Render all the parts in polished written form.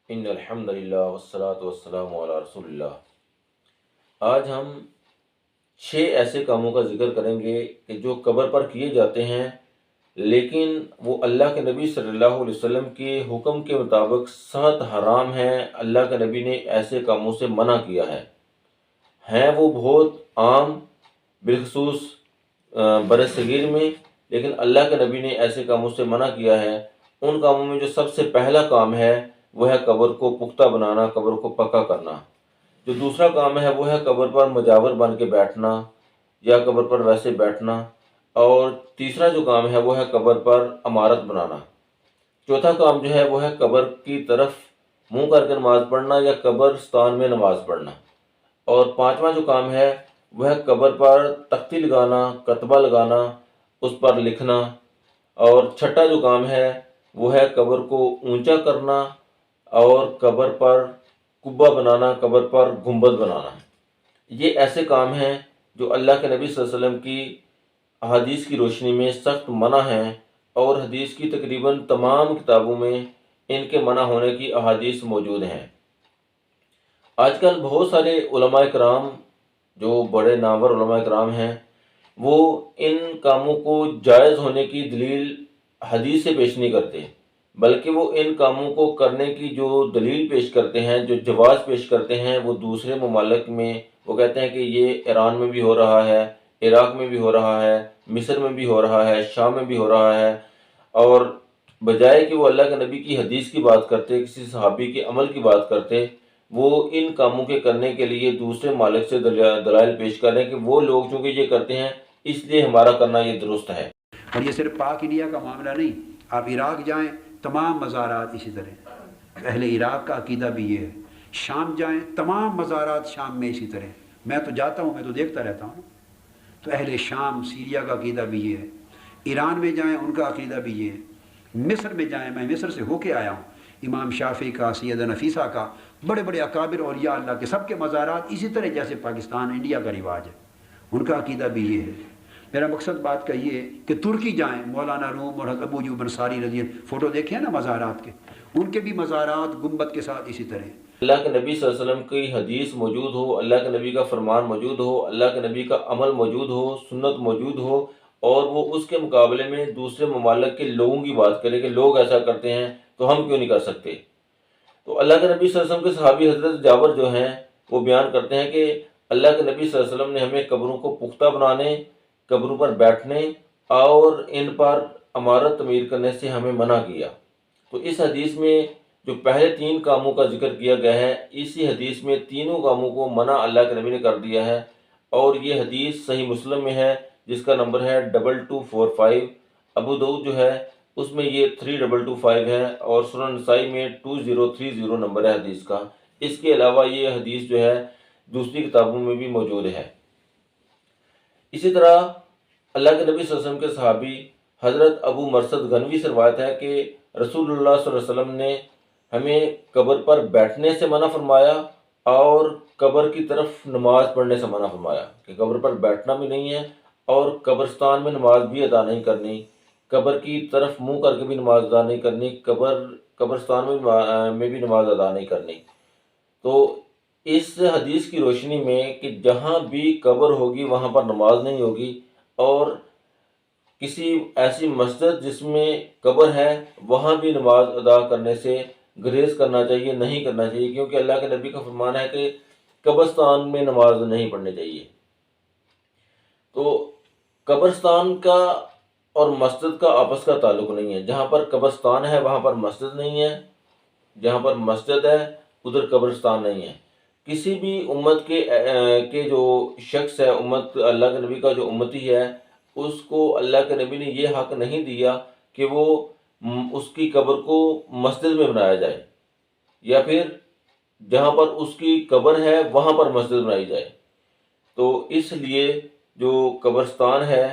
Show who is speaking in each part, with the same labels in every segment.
Speaker 1: ان الحمد للہ والصلاۃ والسلام علی رسول اللہ۔ آج ہم 6 ایسے کاموں کا ذکر کریں گے کہ جو قبر پر کیے جاتے ہیں، لیکن وہ اللہ کے نبی صلی اللہ علیہ وسلم کے حکم کے مطابق سخت حرام ہیں۔ اللہ کے نبی نے ایسے کاموں سے منع کیا ہے۔ ہیں وہ بہت عام، بالخصوص برصغیر میں، لیکن اللہ کے نبی نے ایسے کاموں سے منع کیا ہے۔ ان کاموں میں جو سب سے پہلا کام ہے وہ ہے قبر کو پختہ بنانا، قبر کو پکا کرنا۔ جو دوسرا کام ہے وہ ہے قبر پر مجاور بن کے بیٹھنا یا قبر پر ویسے بیٹھنا، اور تیسرا جو کام ہے وہ ہے قبر پر عمارت بنانا۔ چوتھا کام جو ہے وہ ہے قبر کی طرف منہ کر کے نماز پڑھنا یا قبرستان میں نماز پڑھنا، اور پانچواں جو کام ہے وہ ہے قبر پر تختی لگانا، کتبہ لگانا، اس پر لکھنا، اور چھٹا جو کام ہے وہ ہے قبر کو اونچا کرنا اور قبر پر قبہ بنانا، قبر پر گنبد بنانا۔ یہ ایسے کام ہیں جو اللہ کے نبی صلی اللہ علیہ وسلم کی احادیث کی روشنی میں سخت منع ہیں، اور حدیث کی تقریباً تمام کتابوں میں ان کے منع ہونے کی احادیث موجود ہیں۔ آج کل بہت سارے علماء کرام، جو بڑے نامور علماء کرام ہیں، وہ ان کاموں کو جائز ہونے کی دلیل حدیث سے پیش نہیں کرتے، بلکہ وہ ان کاموں کو کرنے کی جو دلیل پیش کرتے ہیں، جو جواز پیش کرتے ہیں، وہ دوسرے ممالک میں وہ کہتے ہیں کہ یہ ایران میں بھی ہو رہا ہے، عراق میں بھی ہو رہا ہے، مصر میں بھی ہو رہا ہے، شام میں بھی ہو رہا ہے، اور بجائے کہ وہ اللہ کے نبی کی حدیث کی بات کرتے، کسی صحابی کے عمل کی بات کرتے، وہ ان کاموں کے کرنے کے لیے دوسرے مالک سے دلائل پیش کر رہے ہیں کہ وہ لوگ چونکہ یہ کرتے ہیں اس لیے ہمارا کرنا یہ درست ہے۔
Speaker 2: اور یہ صرف پاک انڈیا کا معاملہ نہیں، آپ عراق جائیں تمام مزارات اسی طرح، اہل عراق کا عقیدہ بھی یہ ہے۔ شام جائیں تمام مزارات شام میں اسی طرح، میں تو جاتا ہوں، میں تو دیکھتا رہتا ہوں، تو اہل شام سیریا کا عقیدہ بھی یہ ہے۔ ایران میں جائیں ان کا عقیدہ بھی یہ ہے۔ مصر میں جائیں، میں مصر سے ہو کے آیا ہوں، امام شافعی کا، سیدہ نفیسہ کا، بڑے بڑے اکابر اولیاء اللہ کے سب کے مزارات اسی طرح جیسے پاکستان انڈیا کا رواج ہے، ان کا عقیدہ بھی یہ ہے۔ میرا مقصد بات کا یہ ہے کہ ترکی جائیں، مولانا روم اور ابو ایوب انصاری رضی اللہ، فوٹو دیکھیں نا مزارات کے، ان کے بھی مزارات گنبد کے ساتھ اسی طرح۔
Speaker 1: اللہ کے نبی صلی اللہ علیہ وسلم کی حدیث موجود ہو، اللہ کے نبی کا فرمان موجود ہو، اللہ کے نبی کا عمل موجود ہو، سنت موجود ہو، اور وہ اس کے مقابلے میں دوسرے ممالک کے لوگوں کی بات کرے کہ لوگ ایسا کرتے ہیں تو ہم کیوں نہیں کر سکتے۔ تو اللہ کے نبی صلی اللہ علیہ وسلم کے صحابی حضرت جابر جو ہیں وہ بیان کرتے ہیں کہ اللہ کے نبی صلی اللہ علیہ وسلم نے ہمیں قبروں کو پختہ بنانے، قبروں پر بیٹھنے اور ان پر عمارت تعمیر کرنے سے ہمیں منع کیا۔ تو اس حدیث میں جو پہلے 3 کاموں کا ذکر کیا گیا ہے، اسی حدیث میں تینوں کاموں کو منع اللہ کے نبی نے کر دیا ہے، اور یہ حدیث صحیح مسلم میں ہے جس کا نمبر ہے 2245۔ ابو داؤد جو ہے اس میں یہ 3225 ہے، اور سنن نسائی میں 2030 نمبر ہے حدیث کا۔ اس کے علاوہ یہ حدیث جو ہے دوسری کتابوں میں بھی موجود ہے۔ اسی طرح اللہ کے نبی صلی اللہ علیہ وسلم کے صحابی حضرت ابو مرثد غنوی سے روایت ہے کہ رسول اللہ صلی اللہ علیہ وسلم نے ہمیں قبر پر بیٹھنے سے منع فرمایا اور قبر کی طرف نماز پڑھنے سے منع فرمایا، کہ قبر پر بیٹھنا بھی نہیں ہے اور قبرستان میں نماز بھی ادا نہیں کرنی، قبر کی طرف منہ کر کے بھی نماز ادا نہیں کرنی، قبرستان میں بھی نماز ادا نہیں کرنی۔ تو اس حدیث کی روشنی میں کہ جہاں بھی قبر ہوگی وہاں پر نماز نہیں ہوگی، اور کسی ایسی مسجد جس میں قبر ہے وہاں بھی نماز ادا کرنے سے گریز کرنا چاہیے، نہیں کرنا چاہیے، کیونکہ اللہ کے نبی کا فرمان ہے کہ قبرستان میں نماز نہیں پڑھنی چاہیے۔ تو قبرستان کا اور مسجد کا آپس کا تعلق نہیں ہے، جہاں پر قبرستان ہے وہاں پر مسجد نہیں ہے، جہاں پر مسجد ہے ادھر قبرستان نہیں ہے۔ کسی بھی امت کے جو شخص ہے، امت اللہ کے نبی کا جو امتی ہے، اس کو اللہ کے نبی نے یہ حق نہیں دیا کہ وہ اس کی قبر کو مسجد میں بنایا جائے، یا پھر جہاں پر اس کی قبر ہے وہاں پر مسجد بنائی جائے۔ تو اس لیے جو قبرستان ہے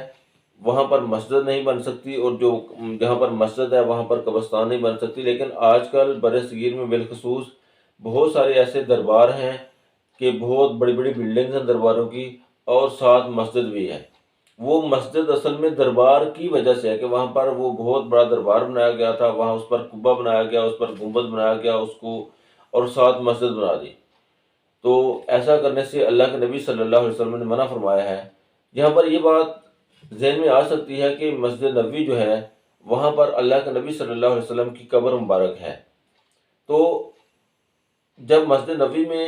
Speaker 1: وہاں پر مسجد نہیں بن سکتی، اور جو جہاں پر مسجد ہے وہاں پر قبرستان نہیں بن سکتی۔ لیکن آج کل برصغیر میں بالخصوص بہت سارے ایسے دربار ہیں کہ بہت بڑی بڑی بلڈنگز ہیں درباروں کی، اور ساتھ مسجد بھی ہے۔ وہ مسجد اصل میں دربار کی وجہ سے ہے کہ وہاں پر وہ بہت بڑا دربار بنایا گیا تھا، وہاں اس پر قبہ بنایا گیا، اس پر گنبد بنایا گیا، اس کو اور ساتھ مسجد بنا دی، تو ایسا کرنے سے اللہ کے نبی صلی اللہ علیہ وسلم نے منع فرمایا ہے۔ یہاں پر یہ بات ذہن میں آ سکتی ہے کہ مسجد نبوی جو ہے وہاں پر اللہ کے نبی صلی اللہ علیہ وسلم کی قبر مبارک ہے، تو جب مسجد نبوی میں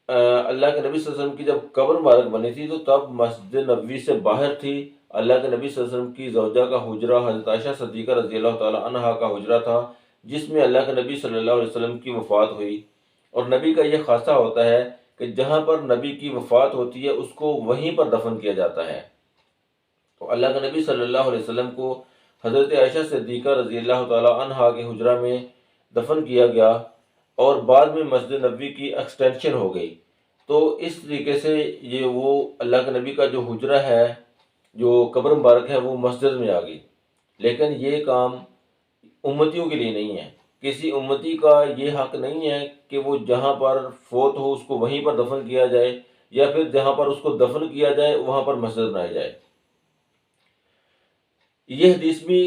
Speaker 1: اللہ کے نبی صلی اللہ علیہ وسلم کی جب قبر مبارک بنی تھی تو تب مسجد نبوی سے باہر تھی اللہ کے نبی صلی اللہ علیہ وسلم کی زوجہ کا حجرہ، حضرت عائشہ صدیقہ رضی اللہ تعالیٰ عنہا کا حجرہ تھا، جس میں اللہ کے نبی صلی اللہ علیہ وسلم کی وفات ہوئی۔ اور نبی کا یہ خاصہ ہوتا ہے کہ جہاں پر نبی کی وفات ہوتی ہے اس کو وہیں پر دفن کیا جاتا ہے۔ تو اللہ کے نبی صلی اللہ علیہ وسلم کو حضرت عائشہ صدیقہ رضی اللہ تعالیٰ عنہا کے حجرہ میں دفن کیا گیا، اور بعد میں مسجد نبوی کی ایکسٹینشن ہو گئی۔ تو اس طریقے سے یہ وہ اللہ کے نبی کا جو حجرہ ہے، جو قبر مبارک ہے، وہ مسجد میں آ گئی۔ لیکن یہ کام امتیوں کے لیے نہیں ہے، کسی امتی کا یہ حق نہیں ہے کہ وہ جہاں پر فوت ہو اس کو وہیں پر دفن کیا جائے، یا پھر جہاں پر اس کو دفن کیا جائے وہاں پر مسجد بنائی جائے۔ یہ حدیث بھی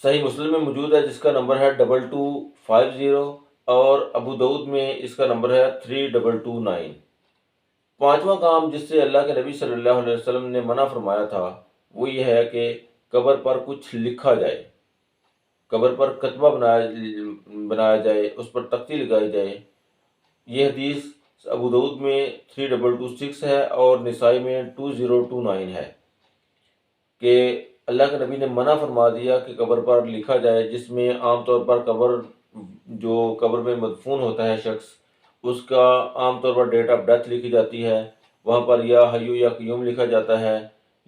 Speaker 1: صحیح مسلم میں موجود ہے، جس کا نمبر ہے 2250، اور ابو داؤد میں اس کا نمبر ہے 3229۔ پانچواں کام جس سے اللہ کے نبی صلی اللہ علیہ وسلم نے منع فرمایا تھا وہ یہ ہے کہ قبر پر کچھ لکھا جائے، قبر پر کتبہ بنایا جائے، اس پر تختی لگائی جائے۔ یہ حدیث ابو داؤد میں 3226 ہے اور نسائی میں 2029 ہے کہ اللہ کے نبی نے منع فرما دیا کہ قبر پر لکھا جائے، جس میں عام طور پر جو قبر میں مدفون ہوتا ہے شخص، اس کا عام طور پر ڈیٹ آف ڈیتھ لکھی جاتی ہے، وہاں پر یا حیو یا قیوم لکھا جاتا ہے،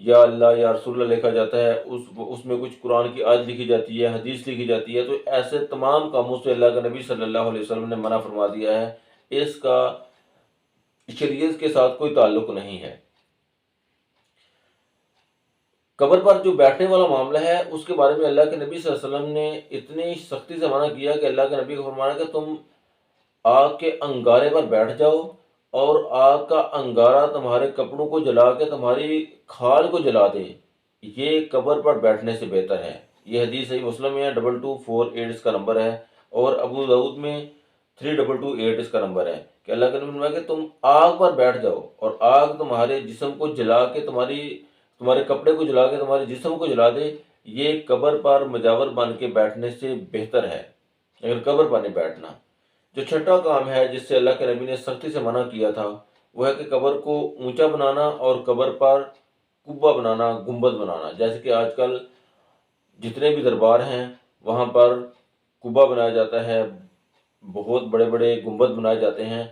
Speaker 1: یا اللہ یا رسول اللہ لکھا جاتا ہے، اس میں کچھ قرآن کی آیت لکھی جاتی ہے، حدیث لکھی جاتی ہے۔ تو ایسے تمام کاموں سے اللہ کے نبی صلی اللہ علیہ وسلم نے منع فرما دیا ہے، اس کا شریعت کے ساتھ کوئی تعلق نہیں ہے۔ قبر پر جو بیٹھنے والا معاملہ ہے اس کے بارے میں اللہ کے نبی صلی اللہ علیہ وسلم نے اتنی سختی سے منع کیا کہ اللہ کے نبی کو فرمایا کہ تم آگ کے انگارے پر بیٹھ جاؤ، اور آگ کا انگارہ تمہارے کپڑوں کو جلا کے تمہاری کھال کو جلا دے، یہ قبر پر بیٹھنے سے بہتر ہے۔ یہ حدیث صحیح مسلم میں 2248 اس کا نمبر ہے، اور ابو داؤد میں 3228 اس کا نمبر ہے کہ اللہ کے نبی نے فرمایا کہ تم آگ پر بیٹھ جاؤ، اور آگ تمہارے جسم کو جلا کے تمہارے کپڑے کو جلا کے تمہارے جسم کو جلا دے، یہ قبر پر مجاور بن کے بیٹھنے سے بہتر ہے اگر قبر پر نہیں بیٹھنا۔ جو چھٹا کام ہے جس سے اللہ کے نبی نے سختی سے منع کیا تھا وہ ہے کہ قبر کو اونچا بنانا اور قبر پر قبہ بنانا، گنبد بنانا۔ جیسے کہ آج کل جتنے بھی دربار ہیں وہاں پر قبہ بنایا جاتا ہے، بہت بڑے بڑے گنبد بنائے جاتے ہیں،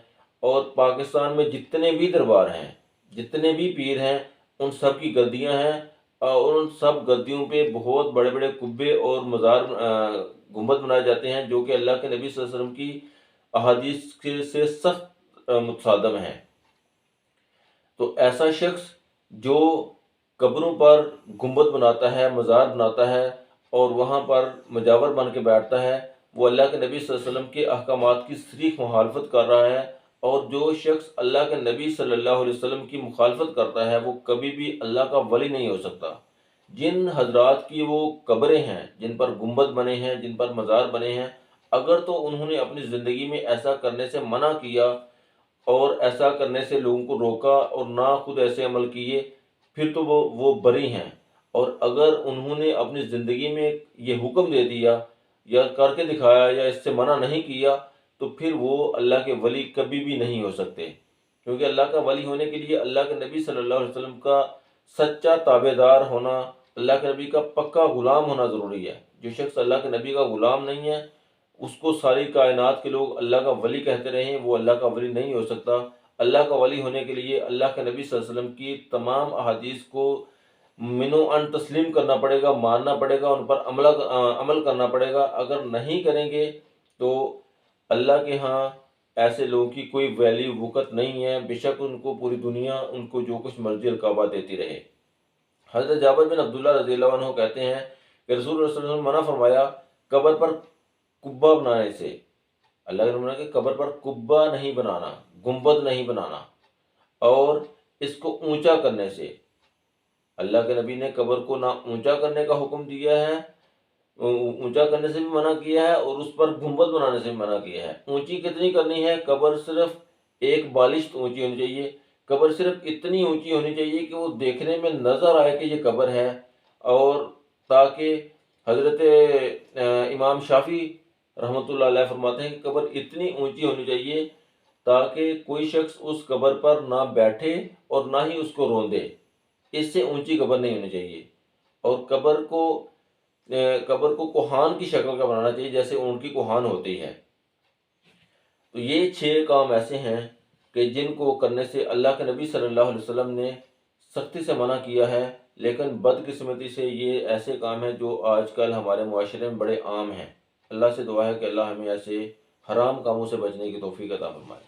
Speaker 1: اور پاکستان میں جتنے بھی دربار ہیں، جتنے بھی پیر ہیں، ان سب کی گدیاں ہیں، اور ان سب گدیوں پہ بہت بڑے بڑے قبے اور مزار گنبد بنائے جاتے ہیں، جو کہ اللہ کے نبی صلی اللہ علیہ وسلم کی احادیث سے سخت متصادم ہیں۔ تو ایسا شخص جو قبروں پر گنبد بناتا ہے، مزار بناتا ہے، اور وہاں پر مجاور بن کے بیٹھتا ہے، وہ اللہ کے نبی صلی اللہ علیہ وسلم کے احکامات کی صریح مخالفت کر رہا ہے۔ اور جو شخص اللہ کے نبی صلی اللہ علیہ وسلم کی مخالفت کرتا ہے وہ کبھی بھی اللہ کا ولی نہیں ہو سکتا۔ جن حضرات کی وہ قبریں ہیں، جن پر گنبد بنے ہیں، جن پر مزار بنے ہیں، اگر تو انہوں نے اپنی زندگی میں ایسا کرنے سے منع کیا اور ایسا کرنے سے لوگوں کو روکا اور نہ خود ایسے عمل کیے، پھر تو وہ بری ہیں۔ اور اگر انہوں نے اپنی زندگی میں یہ حکم دے دیا یا کر کے دکھایا یا اس سے منع نہیں کیا، تو پھر وہ اللہ کے ولی کبھی بھی نہیں ہو سکتے، کیونکہ اللہ کا ولی ہونے کے لیے اللہ کے نبی صلی اللہ علیہ وسلم کا سچا تابع دار ہونا، اللہ کے نبی کا پکا غلام ہونا ضروری ہے۔ جو شخص اللہ کے نبی کا غلام نہیں ہے، اس کو ساری کائنات کے لوگ اللہ کا ولی کہتے رہیں، وہ اللہ کا ولی نہیں ہو سکتا۔ اللہ کا ولی ہونے کے لیے اللہ کے نبی صلی اللہ علیہ وسلم کی تمام احادیث کو منو ان تسلیم کرنا پڑے گا، ماننا پڑے گا، ان پر عمل کرنا پڑے گا۔ اگر نہیں کریں گے تو اللہ کے ہاں ایسے لوگوں کی کوئی ویلیو وقت نہیں ہے، بے شک ان کو پوری دنیا ان کو جو کچھ مرضی القابہ دیتی رہے۔ حضرت جابر بن عبداللہ رضی اللہ عنہ کہتے ہیں کہ رسول اللہ صلی اللہ علیہ وسلم منع فرمایا قبر پر قبہ بنانے سے۔ اللہ کے نبی نے کہ قبر پر قبہ نہیں بنانا، گنبد نہیں بنانا، اور اس کو اونچا کرنے سے۔ اللہ کے نبی نے قبر کو نہ اونچا کرنے کا حکم دیا ہے اونچا کرنے سے بھی منع کیا ہے اور اس پر گنبد بنانے سے بھی منع کیا ہے۔ اونچی کتنی کرنی ہے؟ قبر صرف ایک بالشت اونچی ہونی چاہیے، قبر صرف اتنی اونچی ہونی چاہیے کہ وہ دیکھنے میں نظر آئے کہ یہ قبر ہے، اور تاکہ حضرت امام شافعی رحمۃ اللہ علیہ فرماتے ہیں کہ قبر اتنی اونچی ہونی چاہیے تاکہ کوئی شخص اس قبر پر نہ بیٹھے اور نہ ہی اس کو روندے، اس سے اونچی قبر نہیں ہونی چاہیے۔ اور قبر کو کوہان کی شکل کا بنانا چاہیے، جیسے اونٹ کی کوہان ہوتی ہے۔ تو یہ 6 کام ایسے ہیں کہ جن کو کرنے سے اللہ کے نبی صلی اللہ علیہ وسلم نے سختی سے منع کیا ہے، لیکن بدقسمتی سے یہ ایسے کام ہیں جو آج کل ہمارے معاشرے میں بڑے عام ہیں۔ اللہ سے دعا ہے کہ اللہ ہمیں ایسے حرام کاموں سے بچنے کی توفیق عطا فرمائے۔